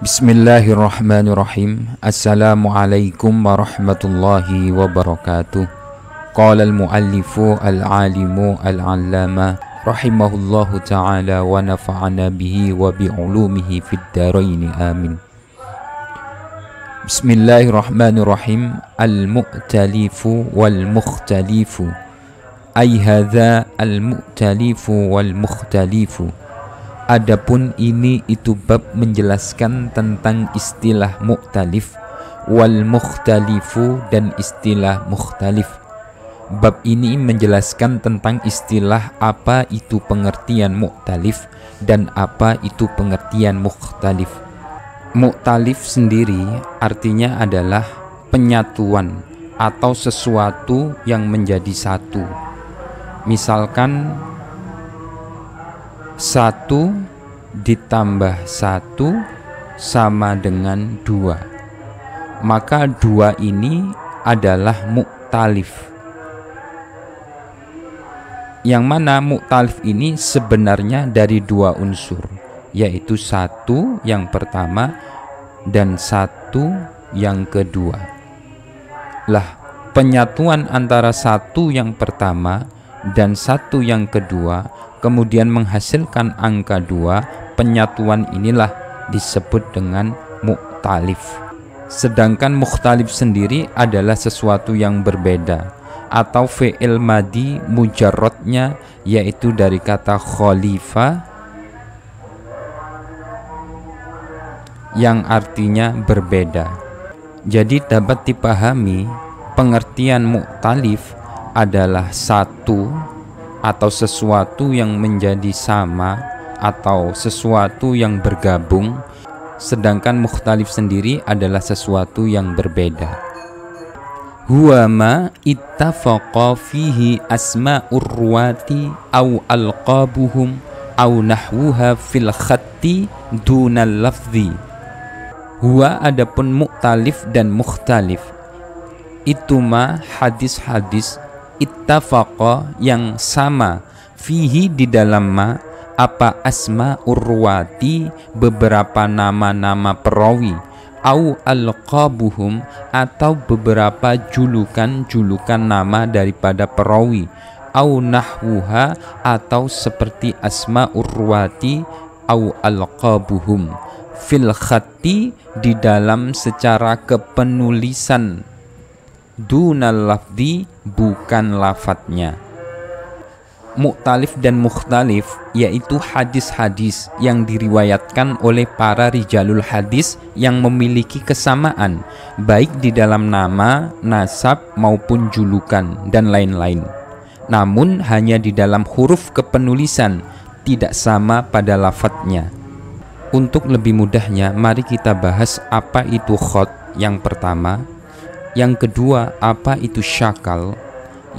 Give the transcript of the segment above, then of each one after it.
Bismillahirrahmanirrahim. Assalamualaikum warahmatullahi wabarakatuh. Qala al-muallifu al-alimu al-allama rahimahullahu ta'ala wa nafa'ana bihi wa bi'ulumihi fid daraini amin. Bismillahirrahmanirrahim. Al-mu'talifu wal-mukhtalifu ay hadza al-mu'talifu wal-mukhtalifu. Adapun ini itu bab menjelaskan tentang istilah mu'talif wal mukhtalifu dan istilah mukhtalif. Bab ini menjelaskan tentang istilah apa itu pengertian mu'talif dan apa itu pengertian mukhtalif. Mu'talif sendiri artinya adalah penyatuan atau sesuatu yang menjadi satu. Misalkan 1 ditambah 1 sama dengan 2. Maka 2 ini adalah mu'talif. Yang mana mu'talif ini sebenarnya dari 2 unsur, yaitu 1 yang pertama dan 1 yang kedua. Lah, penyatuan antara 1 yang pertama dan 1 yang kedua kemudian menghasilkan angka 2, penyatuan inilah disebut dengan mu'talif. Sedangkan mukhtalif sendiri adalah sesuatu yang berbeda atau fi'il madi mujarrodnya, yaitu dari kata khalifa yang artinya berbeda. Jadi dapat dipahami pengertian mu'talif adalah satu atau sesuatu yang menjadi sama atau sesuatu yang bergabung, sedangkan mukhtalif sendiri adalah sesuatu yang berbeda. Huwa ma ittafaqa fihi asma'ur ruwati au alqabuhum au nahwuha fil khatti dunal lafzi. Huwa adapun mu'talif dan mukhtalif itu ma hadis-hadis ittafaqa yang sama fihi di dalam ma apa asma urwati beberapa nama-nama perawi au alqabuhum atau beberapa julukan-julukan nama daripada perawi au nahwuha atau seperti asma urwati au alqabuhum fil khatti di dalam secara kepenulisan dunal lafzi bukan lafadznya. Mu'talif dan mukhtalif yaitu hadis-hadis yang diriwayatkan oleh para rijalul hadis yang memiliki kesamaan baik di dalam nama, nasab maupun julukan dan lain-lain. Namun hanya di dalam huruf kepenulisan, tidak sama pada lafadznya. Untuk lebih mudahnya, mari kita bahas apa itu khot yang pertama. Yang kedua, apa itu syakal?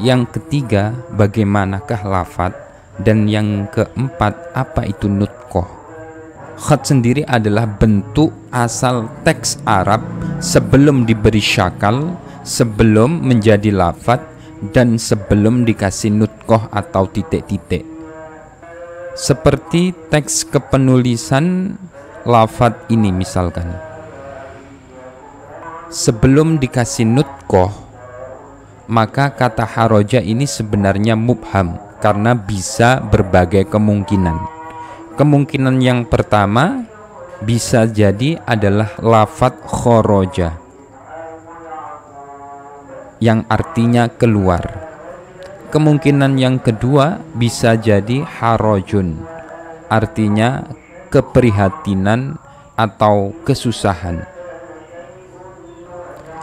Yang ketiga, bagaimanakah lafadz? Dan yang keempat, apa itu nutqoh? Khat sendiri adalah bentuk asal teks Arab sebelum diberi syakal, sebelum menjadi lafadz, dan sebelum dikasih nutqoh atau titik-titik. Seperti teks kepenulisan lafadz ini misalkan. Sebelum dikasih nutqoh, maka kata haroja ini sebenarnya mubham karena bisa berbagai kemungkinan. Kemungkinan yang pertama bisa jadi adalah lafadz khoroja yang artinya keluar. Kemungkinan yang kedua bisa jadi harojun, artinya keprihatinan atau kesusahan.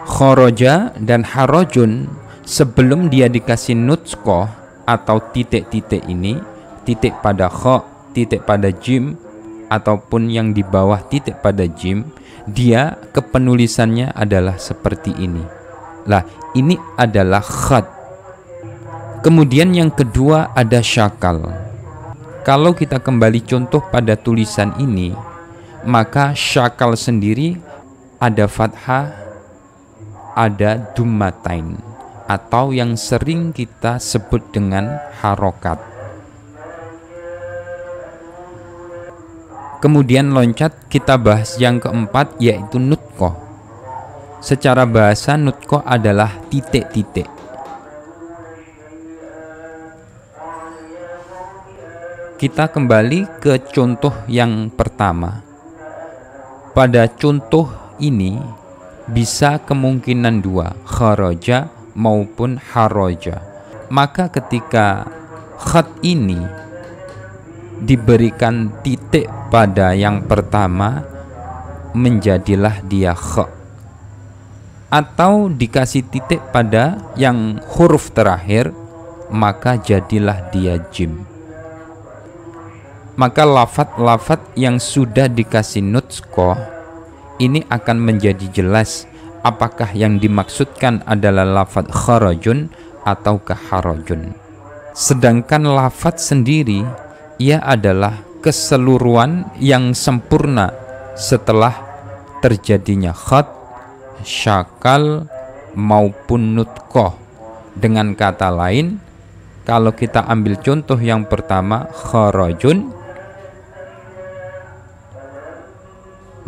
Khoroja dan harojun sebelum dia dikasih nutqoh atau titik-titik ini, titik pada kho, titik pada jim, ataupun yang di bawah titik pada jim, dia kepenulisannya adalah seperti ini. Lah, ini adalah khat. Kemudian yang kedua ada syakal. Kalau kita kembali contoh pada tulisan ini, maka syakal sendiri ada fathah, ada dummatain atau yang sering kita sebut dengan harokat. Kemudian loncat kita bahas yang keempat, yaitu nutqah. Secara bahasa nutqah adalah titik-titik. Kita kembali ke contoh yang pertama. Pada contoh ini bisa kemungkinan dua, kharaja maupun haraja. Maka ketika khat ini diberikan titik pada yang pertama, menjadilah dia kha. Atau dikasih titik pada yang huruf terakhir, maka jadilah dia jim. Maka lafat-lafat yang sudah dikasih nutqah ini akan menjadi jelas apakah yang dimaksudkan adalah lafat kharajun atau kaharajun. Sedangkan lafat sendiri, ia adalah keseluruhan yang sempurna setelah terjadinya khat, syakal maupun nutqah. Dengan kata lain, kalau kita ambil contoh yang pertama kharajun,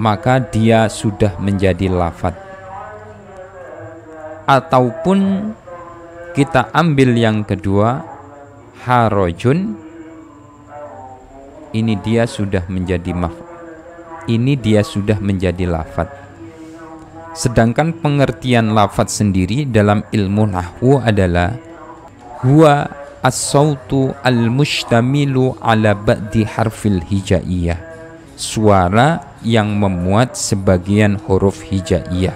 maka dia sudah menjadi lafat. Ataupun kita ambil yang kedua harajun, ini dia sudah menjadi ini dia sudah menjadi lafat. Sedangkan pengertian lafat sendiri dalam ilmu nahwu adalah huwa as-sautu al-mushtamilu ala ba'di harfil hijaiyah, suara yang memuat sebagian huruf hijaiyah.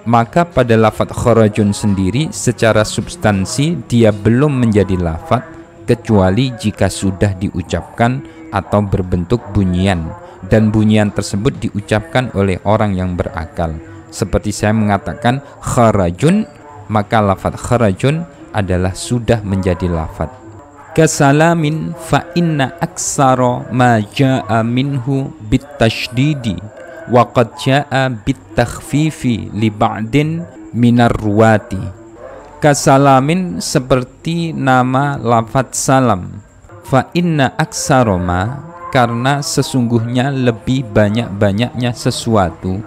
Maka pada lafat kharajun sendiri secara substansi dia belum menjadi lafat kecuali jika sudah diucapkan atau berbentuk bunyian, dan bunyian tersebut diucapkan oleh orang yang berakal. Seperti saya mengatakan kharajun, maka lafat kharajun adalah sudah menjadi lafat. Kasalamin fa inna aksara ma jaa minhu bitashdidi wa qad jaa bitakhfifi li ba'din minar ruwati. Kasalamin seperti nama lafaz salam. Fa inna aksara ma, karena sesungguhnya lebih banyak-banyaknya sesuatu,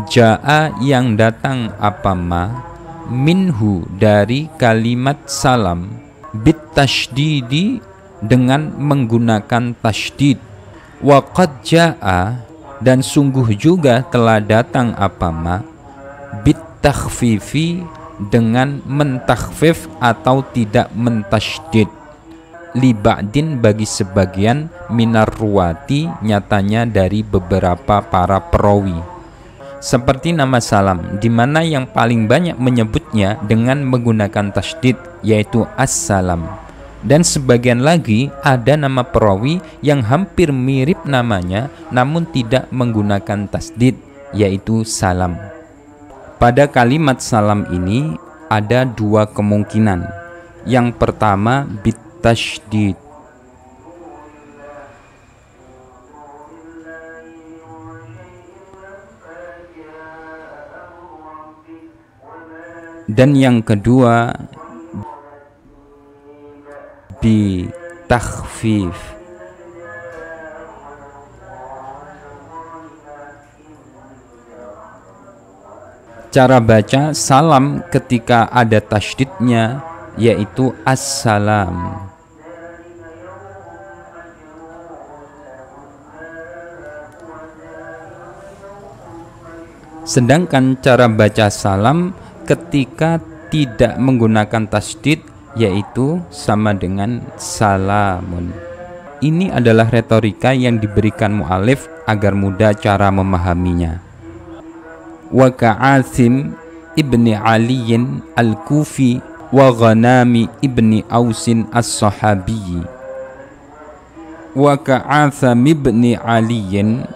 jaa yang datang apa ma, minhu dari kalimat salam, bit tasydidi dengan menggunakan tasydid, wa qad jaa dan sungguh juga telah datang apa ma, bit takhfifi dengan mentakhfif atau tidak mentasydid, li ba'din bagi sebagian, minar ruwati nyatanya dari beberapa para perawi. Seperti nama salam, di mana yang paling banyak menyebutnya dengan menggunakan tasydid, yaitu as-salam. Dan sebagian lagi ada nama perawi yang hampir mirip namanya namun tidak menggunakan tasydid, yaitu salam. Pada kalimat salam ini ada dua kemungkinan. Yang pertama bit tasydid, dan yang kedua bi takhfif. Cara baca salam ketika ada tasydidnya yaitu assalam. Sedangkan cara baca salam ketika tidak menggunakan tasydid yaitu sama dengan salamun. Ini adalah retorika yang diberikan mu'alif agar mudah cara memahaminya. Wa ka'athim ibni aliyin al-kufi wa ghanami ibni ausin as-sahabi. Wa ka'atham ibni aliyin,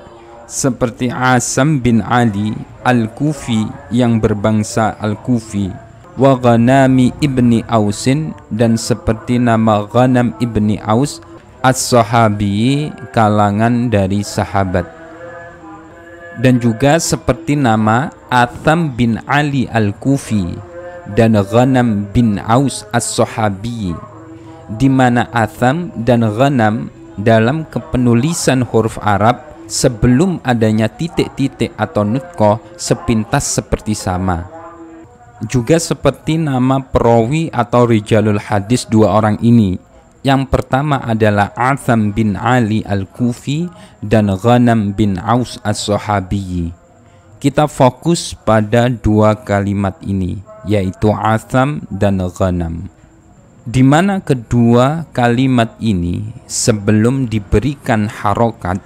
seperti Asam bin Ali al-Kufi yang berbangsa al-Kufi, wa Ghanami ibni Ausin, dan seperti nama Ghanam ibni Aus as-sahabi, kalangan dari sahabat. Dan juga seperti nama Atham bin Ali al-Kufi dan Ghanam bin Aus as-sahabi, di mana Atham dan Ghanam dalam kepenulisan huruf Arab sebelum adanya titik-titik atau nutqah sepintas seperti sama. Juga seperti nama perawi atau rijalul hadis dua orang ini. Yang pertama adalah Atham bin Ali al-Kufi dan Ghanam bin Aus as-Sahabi. Kita fokus pada dua kalimat ini, yaitu Atham dan Ghanam, di mana kedua kalimat ini sebelum diberikan harokat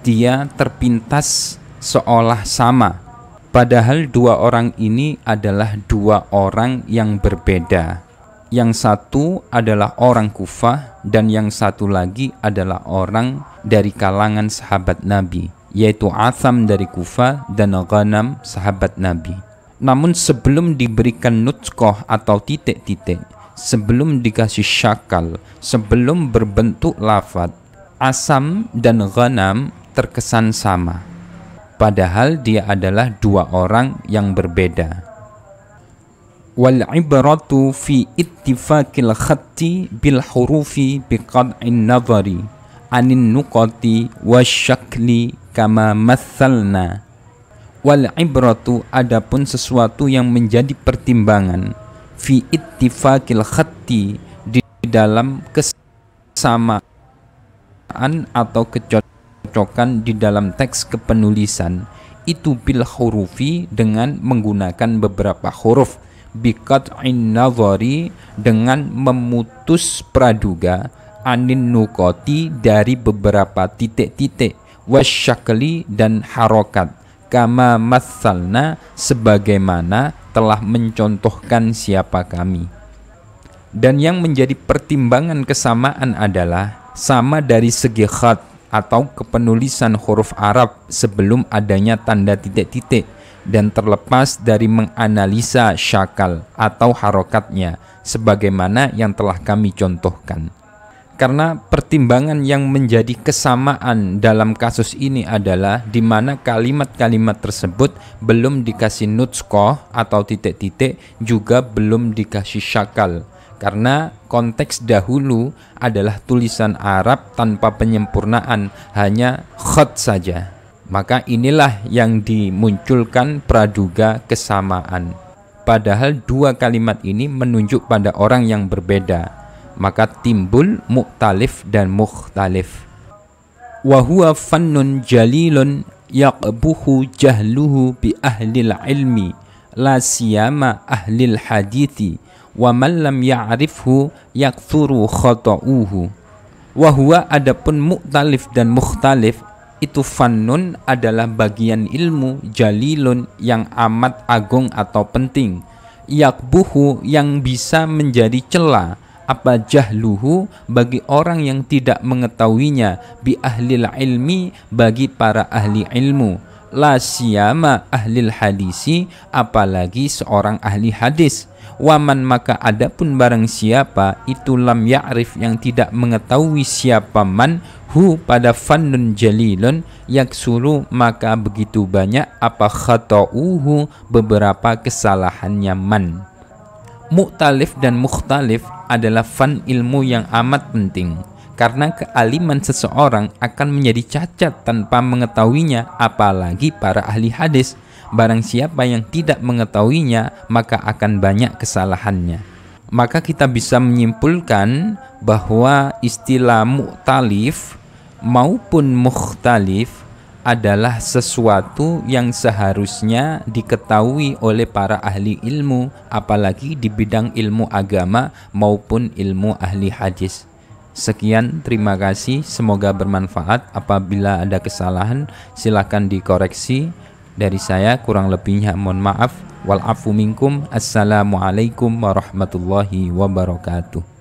dia terpintas seolah sama, padahal dua orang ini adalah dua orang yang berbeda. Yang satu adalah orang Kufah dan yang satu lagi adalah orang dari kalangan sahabat Nabi, yaitu Atham dari Kufah dan Ghanam sahabat Nabi. Namun sebelum diberikan nutqah atau titik-titik, sebelum dikasih syakal, sebelum berbentuk lafadz, Asam dan Ghanam terkesan sama, padahal dia adalah dua orang yang berbeda. Wal ibratu fi ittifaqil khatti bil hurufi biqad'in nazari anin nuqati wasyakli kama mathalna. Wal ibratu, adapun sesuatu yang menjadi pertimbangan, fi ittifaqil khatti, di dalam kesamaan atau kecocokan di dalam teks kepenulisan, itu bil hurufi, dengan menggunakan beberapa huruf, biqat'in nazari, dengan memutus praduga, anin nukoti, dari beberapa titik-titik, wasyakli, dan harokat, kama mathalna, sebagaimana telah mencontohkan siapa kami. Dan yang menjadi pertimbangan kesamaan adalah sama dari segi khat atau kepenulisan huruf Arab sebelum adanya tanda titik-titik, dan terlepas dari menganalisa syakal atau harokatnya sebagaimana yang telah kami contohkan. Karena pertimbangan yang menjadi kesamaan dalam kasus ini adalah di mana kalimat-kalimat tersebut belum dikasih nutqah atau titik-titik, juga belum dikasih syakal. Karena konteks dahulu adalah tulisan Arab tanpa penyempurnaan, hanya khat saja. Maka inilah yang dimunculkan praduga kesamaan. Padahal dua kalimat ini menunjuk pada orang yang berbeda, maka timbul mukhtalif dan mukhtalif. Wa huwa fannun jalilun yaqbuhu jahluhu bi ahlil ilmi, la siyama ahlil hadithi, wa man lam ya'rifhu yakthuru khata'uhu. Wa huwa, adapun mukhtalif dan mukhtalif itu fannun adalah bagian ilmu, jalilun yang amat agung atau penting, yakbuhu yang bisa menjadi cela, apa jahluhu bagi orang yang tidak mengetahuinya, bi ahlil ilmi bagi para ahli ilmu, la siyama ahlil hadisi apalagi seorang ahli hadis, waman maka adapun barang siapa itu lam ya'rif yang tidak mengetahui siapa man hu pada fannun jalilun yaksuru maka begitu banyak apa khata'uhu beberapa kesalahannya man. Mukhtalif dan mukhtalif adalah fan ilmu yang amat penting, karena kealiman seseorang akan menjadi cacat tanpa mengetahuinya, apalagi para ahli hadis. Barang siapa yang tidak mengetahuinya maka akan banyak kesalahannya. Maka kita bisa menyimpulkan bahwa istilah mukhtalif maupun mukhtalif adalah sesuatu yang seharusnya diketahui oleh para ahli ilmu, apalagi di bidang ilmu agama maupun ilmu ahli hadis. Sekian, terima kasih, semoga bermanfaat. Apabila ada kesalahan silakan dikoreksi. Dari saya kurang lebihnya mohon maaf. Wal afu minkum. Assalamualaikum warahmatullahi wabarakatuh.